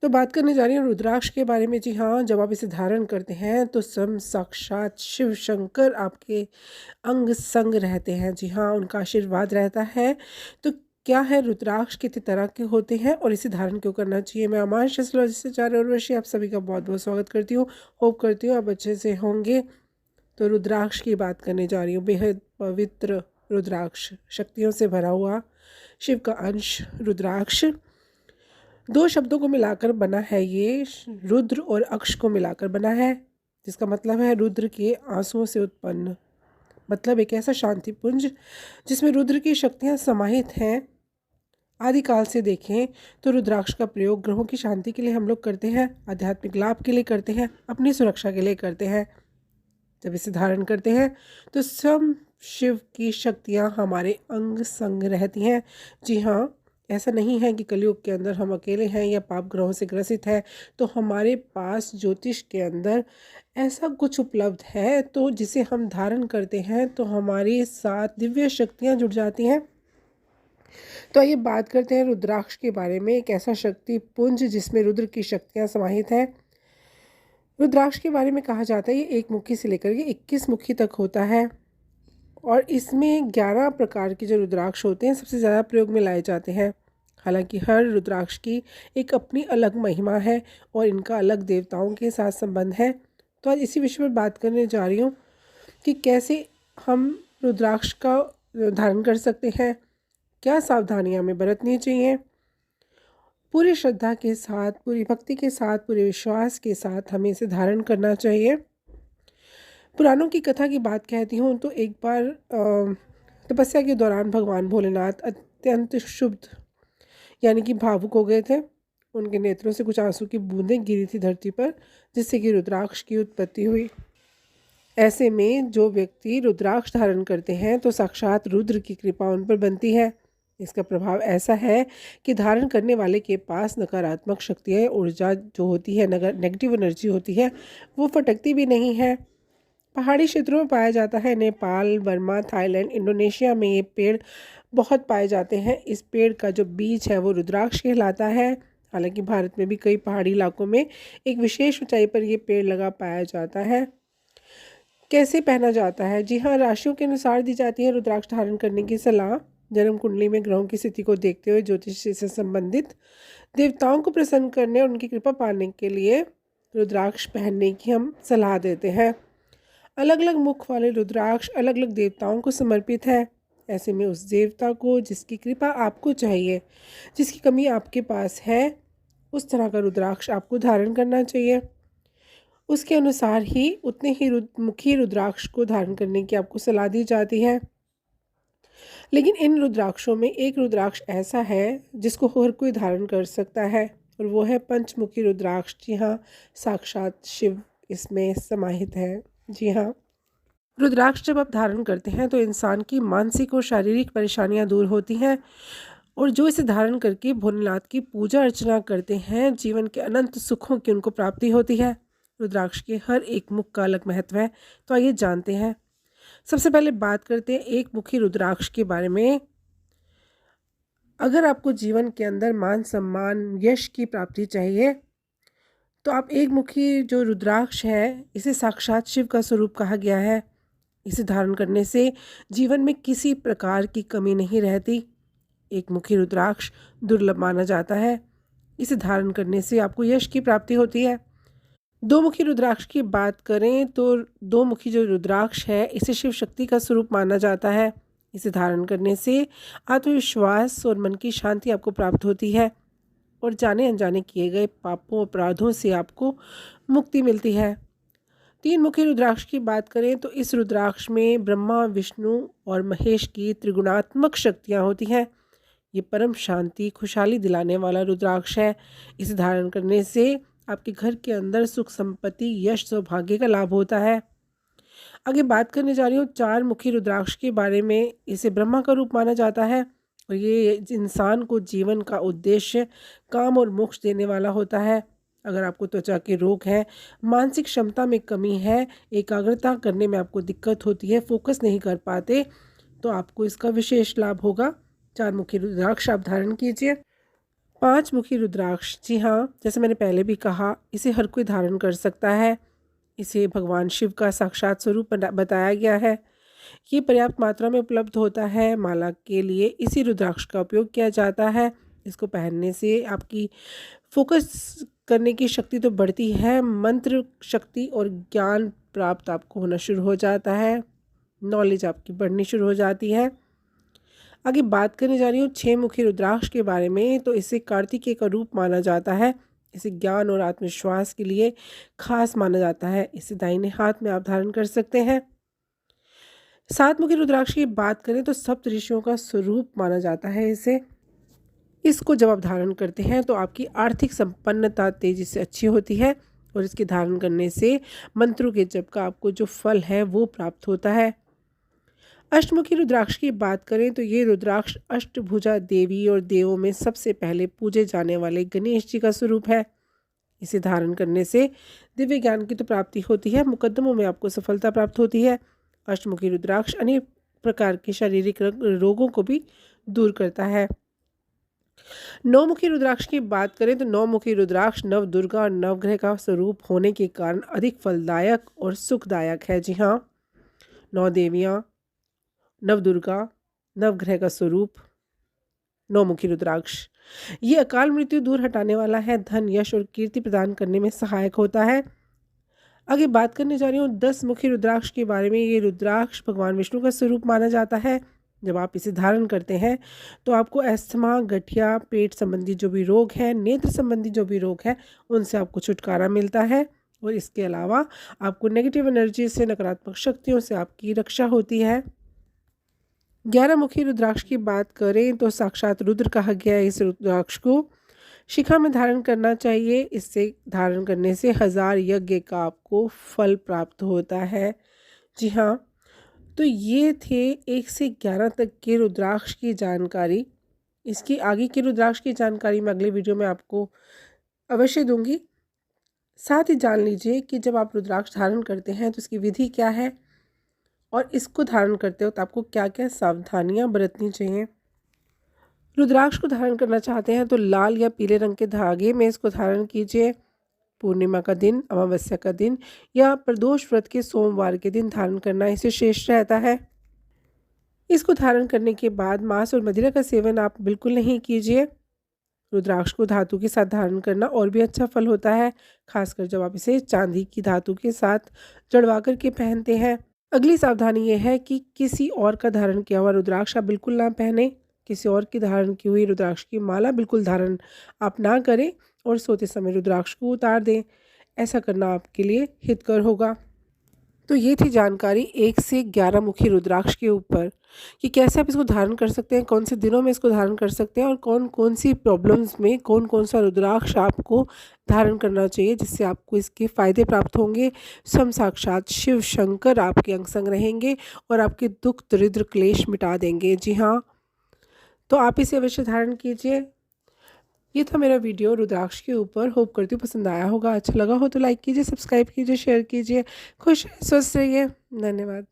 तो बात करने जा रही हूँ रुद्राक्ष के बारे में। जी हाँ, जब आप इसे धारण करते हैं तो स्वयं साक्षात शिव शंकर आपके अंग संग रहते हैं। जी हाँ, उनका आशीर्वाद रहता है। तो क्या है रुद्राक्ष, कितने तरह के होते हैं और इसे धारण क्यों करना चाहिए? मैं आमांश एस्ट्रोलॉजी से आचार्य उर्वशी आप सभी का बहुत बहुत स्वागत करती हूँ। होप करती हूँ आप अच्छे से होंगे। तो रुद्राक्ष की बात करने जा रही हूँ। बेहद पवित्र रुद्राक्ष, शक्तियों से भरा हुआ शिव का अंश रुद्राक्ष। दो शब्दों को मिलाकर बना है ये, रुद्र और अक्ष को मिलाकर बना है, जिसका मतलब है रुद्र के आंसुओं से उत्पन्न। मतलब एक ऐसा शांति पुंज जिसमें रुद्र की शक्तियां समाहित हैं। आदिकाल से देखें तो रुद्राक्ष का प्रयोग ग्रहों की शांति के लिए हम लोग करते हैं, आध्यात्मिक लाभ के लिए करते हैं, अपनी सुरक्षा के लिए करते हैं। जब इसे धारण करते हैं तो स्वयं शिव की शक्तियां हमारे अंग संग रहती हैं। जी हाँ, ऐसा नहीं है कि कलयुग के अंदर हम अकेले हैं या पाप ग्रहों से ग्रसित है। तो हमारे पास ज्योतिष के अंदर ऐसा कुछ उपलब्ध है तो जिसे हम धारण करते हैं तो हमारे साथ दिव्य शक्तियां जुड़ जाती हैं। तो आइए बात करते हैं रुद्राक्ष के बारे में। एक ऐसा शक्ति पुंज जिसमें रुद्र की शक्तियां समाहित हैं। रुद्राक्ष के बारे में कहा जाता है ये एक मुखी से लेकर के 21 मुखी तक होता है और इसमें 11 प्रकार के जो रुद्राक्ष होते हैं सबसे ज़्यादा प्रयोग में लाए जाते हैं। हालांकि हर रुद्राक्ष की एक अपनी अलग महिमा है और इनका अलग देवताओं के साथ संबंध है। तो आज इसी विषय पर बात करने जा रही हूँ कि कैसे हम रुद्राक्ष का धारण कर सकते हैं, क्या सावधानियां हमें बरतनी चाहिए। पूरी श्रद्धा के साथ, पूरी भक्ति के साथ, पूरे विश्वास के साथ हमें इसे धारण करना चाहिए। पुराणों की कथा की बात कहती हूँ तो एक बार तपस्या के दौरान भगवान भोलेनाथ अत्यंत क्षुब्ध यानी कि भावुक हो गए थे। उनके नेत्रों से कुछ आंसू की बूंदें गिरी थी धरती पर, जिससे कि रुद्राक्ष की उत्पत्ति हुई। ऐसे में जो व्यक्ति रुद्राक्ष धारण करते हैं तो साक्षात रुद्र की कृपा उन पर बनती है। इसका प्रभाव ऐसा है कि धारण करने वाले के पास नकारात्मक शक्तियाँ, ऊर्जा जो होती है, नेगेटिव एनर्जी होती है, वो फटकती भी नहीं है। पहाड़ी क्षेत्रों में पाया जाता है। नेपाल, बर्मा, थाईलैंड, इंडोनेशिया में ये पेड़ बहुत पाए जाते हैं। इस पेड़ का जो बीज है वो रुद्राक्ष कहलाता है। हालांकि भारत में भी कई पहाड़ी इलाकों में एक विशेष ऊंचाई पर ये पेड़ लगा पाया जाता है। कैसे पहना जाता है? जी हाँ, राशियों के अनुसार दी जाती है रुद्राक्ष धारण करने की सलाह। जन्म कुंडली में ग्रहों की स्थिति को देखते हुए ज्योतिष से संबंधित देवताओं को प्रसन्न करने और उनकी कृपा पाने के लिए रुद्राक्ष पहनने की हम सलाह देते हैं। अलग अलग मुख वाले रुद्राक्ष अलग अलग देवताओं को समर्पित है। ऐसे में उस देवता को जिसकी कृपा आपको चाहिए, जिसकी कमी आपके पास है, उस तरह का रुद्राक्ष आपको धारण करना चाहिए। उसके अनुसार ही उतने ही मुखी रुद्राक्ष को धारण करने की आपको सलाह दी जाती है। लेकिन इन रुद्राक्षों में एक रुद्राक्ष ऐसा है जिसको हर कोई धारण कर सकता है और वो है पंचमुखी रुद्राक्ष। जी हाँ, साक्षात शिव इसमें समाहित है। जी हाँ, रुद्राक्ष जब आप धारण करते हैं तो इंसान की मानसिक और शारीरिक परेशानियां दूर होती हैं और जो इसे धारण करके भोलेनाथ की पूजा अर्चना करते हैं, जीवन के अनंत सुखों की उनको प्राप्ति होती है। रुद्राक्ष के हर एक मुख का अलग महत्व है, तो आइए जानते हैं। सबसे पहले बात करते हैं एक मुखी रुद्राक्ष के बारे में। अगर आपको जीवन के अंदर मान सम्मान, यश की प्राप्ति चाहिए तो आप एक मुखी जो रुद्राक्ष है, इसे साक्षात शिव का स्वरूप कहा गया है। इसे धारण करने से जीवन में किसी प्रकार की कमी नहीं रहती। एक मुखी रुद्राक्ष दुर्लभ माना जाता है। इसे धारण करने से आपको यश की प्राप्ति होती है। दो मुखी रुद्राक्ष की बात करें तो दो मुखी जो रुद्राक्ष है इसे शिव शक्ति का स्वरूप माना जाता है। इसे धारण करने से आत्मविश्वास और मन की शांति आपको प्राप्त होती है और जाने अनजाने किए गए पापों अपराधों से आपको मुक्ति मिलती है। तीन मुखी रुद्राक्ष की बात करें तो इस रुद्राक्ष में ब्रह्मा, विष्णु और महेश की त्रिगुणात्मक शक्तियाँ होती हैं। ये परम शांति, खुशहाली दिलाने वाला रुद्राक्ष है। इसे धारण करने से आपके घर के अंदर सुख, संपत्ति, यश, सौभाग्य का लाभ होता है। आगे बात करने जा रही हूँ चार मुखी रुद्राक्ष के बारे में। इसे ब्रह्मा का रूप माना जाता है और ये इंसान को जीवन का उद्देश्य, काम और मोक्ष देने वाला होता है। अगर आपको त्वचा के रोग हैं, मानसिक क्षमता में कमी है, एकाग्रता करने में आपको दिक्कत होती है, फोकस नहीं कर पाते, तो आपको इसका विशेष लाभ होगा। चार मुखी रुद्राक्ष आप धारण कीजिए। 5 मुखी रुद्राक्ष, जी हाँ, जैसे मैंने पहले भी कहा, इसे हर कोई धारण कर सकता है। इसे भगवान शिव का साक्षात स्वरूप बताया गया है। ये पर्याप्त मात्रा में उपलब्ध होता है। माला के लिए इसी रुद्राक्ष का उपयोग किया जाता है। इसको पहनने से आपकी फोकस करने की शक्ति तो बढ़ती है, मंत्र शक्ति और ज्ञान प्राप्त आपको होना शुरू हो जाता है, नॉलेज आपकी बढ़नी शुरू हो जाती है। आगे बात करने जा रही हूँ 6 मुखी रुद्राक्ष के बारे में। तो इसे कार्तिकेय का रूप माना जाता है। इसे ज्ञान और आत्मविश्वास के लिए खास माना जाता है। इसे दाहिने हाथ में आप धारण कर सकते हैं। 7 मुखी रुद्राक्ष की बात करें तो सप्त ऋषियों का स्वरूप माना जाता है इसे। इसको जब आप धारण करते हैं तो आपकी आर्थिक संपन्नता तेजी से अच्छी होती है और इसके धारण करने से मंत्रों के जप का आपको जो फल है वो प्राप्त होता है। अष्टमुखी रुद्राक्ष की बात करें तो ये रुद्राक्ष अष्टभुजा देवी और देवों में सबसे पहले पूजे जाने वाले गणेश जी का स्वरूप है। इसे धारण करने से दिव्य ज्ञान की तो प्राप्ति होती है, मुकद्दमों में आपको सफलता प्राप्त होती है। अष्टमुखी रुद्राक्ष अनेक प्रकार के शारीरिक रोगों को भी दूर करता है। 9 मुखी रुद्राक्ष की बात करें तो 9 मुखी रुद्राक्ष नव दुर्गा और नवग्रह का स्वरूप होने के कारण अधिक फलदायक और सुखदायक है। जी हाँ, 9 देवियाँ, नव दुर्गा, नवग्रह का स्वरूप, 9 मुखी रुद्राक्ष। ये अकाल मृत्यु दूर हटाने वाला है, धन यश और कीर्ति प्रदान करने में सहायक होता है। आगे बात करने जा रही हूँ 10 मुखी रुद्राक्ष के बारे में। ये रुद्राक्ष भगवान विष्णु का स्वरूप माना जाता है। जब आप इसे धारण करते हैं तो आपको अस्थमा, गठिया, पेट संबंधी जो भी रोग है, नेत्र संबंधी जो भी रोग है, उनसे आपको छुटकारा मिलता है। और इसके अलावा आपको नेगेटिव एनर्जी से, नकारात्मक शक्तियों से आपकी रक्षा होती है। 11 मुखी रुद्राक्ष की बात करें तो साक्षात रुद्र कहा गया है इस रुद्राक्ष को। शिखा में धारण करना चाहिए। इससे धारण करने से 1000 यज्ञ का आपको फल प्राप्त होता है। जी हाँ, तो ये थे 1 से 11 तक के रुद्राक्ष की जानकारी। इसकी आगे की रुद्राक्ष की जानकारी मैं अगले वीडियो में आपको अवश्य दूंगी। साथ ही जान लीजिए कि जब आप रुद्राक्ष धारण करते हैं तो इसकी विधि क्या है और इसको धारण करते हो तो आपको क्या क्या सावधानियां बरतनी चाहिए। रुद्राक्ष को धारण करना चाहते हैं तो लाल या पीले रंग के धागे में इसको धारण कीजिए। पूर्णिमा का दिन, अमावस्या का दिन या प्रदोष व्रत के सोमवार के दिन धारण करना इसे श्रेष्ठ रहता है। इसको धारण करने के बाद मांस और मदिरा का सेवन आप बिल्कुल नहीं कीजिए। रुद्राक्ष को धातु के साथ धारण करना और भी अच्छा फल होता है, खासकर जब आप इसे चांदी की धातु के साथ जड़वा कर के पहनते हैं। अगली सावधानी यह है कि किसी और का धारण किया हुआ रुद्राक्ष आप बिल्कुल ना पहने। किसी और की धारण की हुई रुद्राक्ष की माला बिल्कुल धारण आप ना करें और सोते समय रुद्राक्ष को उतार दें। ऐसा करना आपके लिए हितकर होगा। तो ये थी जानकारी 1 से 11 मुखी रुद्राक्ष के ऊपर कि कैसे आप इसको धारण कर सकते हैं, कौन से दिनों में इसको धारण कर सकते हैं और कौन कौन सी प्रॉब्लम्स में कौन कौन सा रुद्राक्ष आपको धारण करना चाहिए जिससे आपको इसके फ़ायदे प्राप्त होंगे। स्वयं साक्षात शिव शंकर आपके अंग संग रहेंगे और आपके दुख दरिद्र क्लेश मिटा देंगे। जी हाँ, तो आप इसे अवश्य धारण कीजिए। ये था मेरा वीडियो रुद्राक्ष के ऊपर। होप करती हूँ पसंद आया होगा। अच्छा लगा हो तो लाइक कीजिए, सब्सक्राइब कीजिए, शेयर कीजिए। खुश रहिए, स्वस्थ रहिए। धन्यवाद।